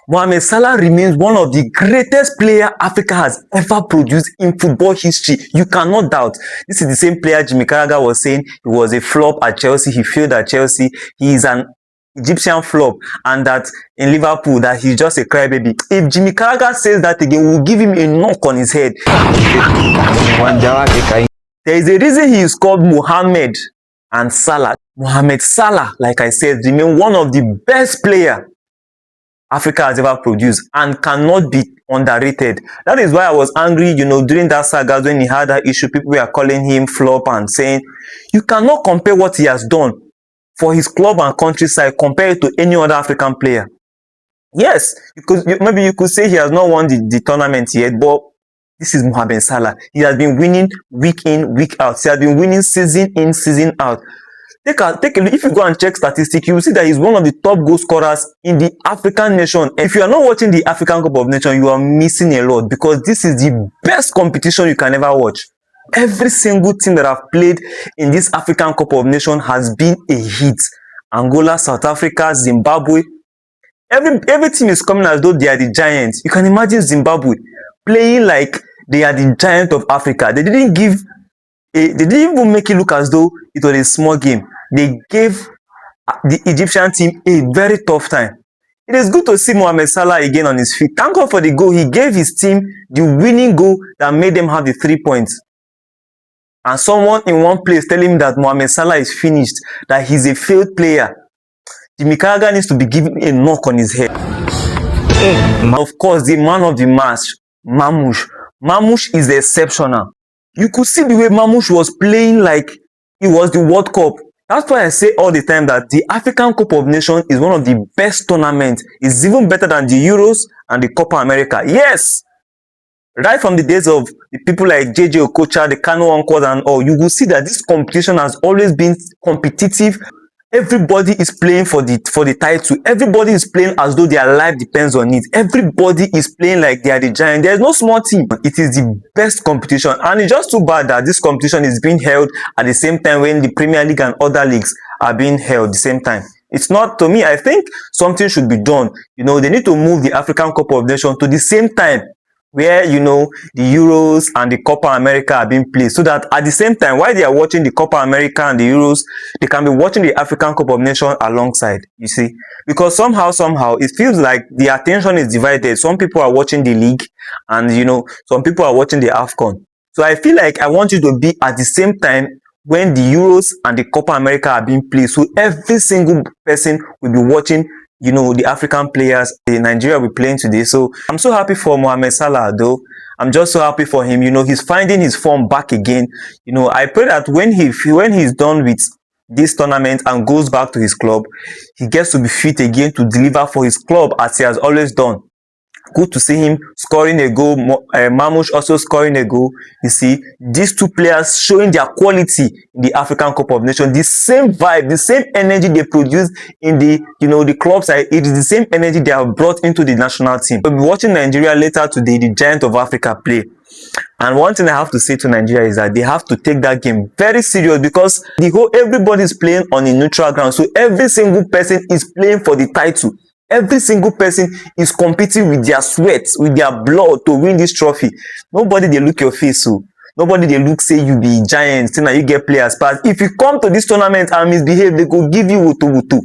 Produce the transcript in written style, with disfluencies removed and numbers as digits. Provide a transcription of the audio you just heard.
Mohamed Salah remains one of the greatest players Africa has ever produced in football history. You cannot doubt. This is the same player Jimmy Carragher was saying he was a flop at Chelsea. He failed at Chelsea. He is an Egyptian flop, and that in Liverpool that he's just a crybaby. If Jimmy Carragher says that again, we'll give him a knock on his head. There is a reason he is called Mohamed and Salah. Mohamed Salah, like I said, remains one of the best players Africa has ever produced and cannot be underrated. That is why I was angry, during that saga when he had that issue. People were calling him flop and saying, you cannot compare what he has done for his club and countryside, compare it to any other African player. Yes, because maybe you could say he has not won the tournament yet, but this is Mohamed Salah. He has been winning week in, week out. He has been winning season in, season out. Take a look. If you go and check statistics, you will see that he's one of the top goal scorers in the African nation. And if you are not watching the African Cup of Nations, you are missing a lot, because this is the best competition you can ever watch. Every single team that have played in this African Cup of Nations has been a hit. Angola, South Africa, Zimbabwe. Every team is coming as though they are the giants. You can imagine Zimbabwe playing like they are the giant of Africa. They didn't even make it look as though it was a small game. They gave the Egyptian team a very tough time. It is good to see Mohamed Salah again on his feet. Thank God for the goal. He gave his team the winning goal that made them have the 3 points. And someone in one place telling him that Mohamed Salah is finished, that he's a failed player. Jimmy Carragher needs to be given a knock on his head. Of course, the man of the match, Mamouche. Mamouche is exceptional. You could see the way Mamouche was playing like it was the World Cup. That's why I say all the time that the African Cup of Nations is one of the best tournaments. It's even better than the Euros and the Copa America. Yes! Right from the days of the people like JJ Okocha, the Kano Uncles and all, you will see that this competition has always been competitive. Everybody is playing for the title. Everybody is playing as though their life depends on it. Everybody is playing like they are the giant. There is no small team. It is the best competition, and it's just too bad that this competition is being held at the same time when the Premier League and other leagues are being held at the same time. It's not, to me, I think something should be done. They need to move the African Cup of Nations to the same time where the Euros and the Copa America are being played, so that at the same time, while they are watching the Copa America and the Euros, they can be watching the African Cup of Nations alongside, you see. Because somehow it feels like the attention is divided. Some people are watching the league, and some people are watching the AFCON. So I feel like I want you to be at the same time when the Euros and the Copa America are being played, so every single person will be watching the African players in Nigeria will be playing today. So I'm so happy for Mohamed Salah, though. I'm just so happy for him. He's finding his form back again. I pray that when he's done with this tournament and goes back to his club, he gets to be fit again to deliver for his club as he has always done. Good to see him scoring a goal. Mamouche also scoring a goal. You see, these two players showing their quality in the African Cup of Nations. The same vibe, the same energy they produce in the club side. It is the same energy they have brought into the national team. We'll be watching Nigeria later today, the giant of Africa play. And one thing I have to say to Nigeria is that they have to take that game very serious, because everybody is playing on a neutral ground. So every single person is playing for the title. Every single person is competing with their sweat, with their blood to win this trophy. Nobody they look your face, so nobody they look say you be giant, say now you get players pass. If you come to this tournament and misbehave, they go give you wutu wutu.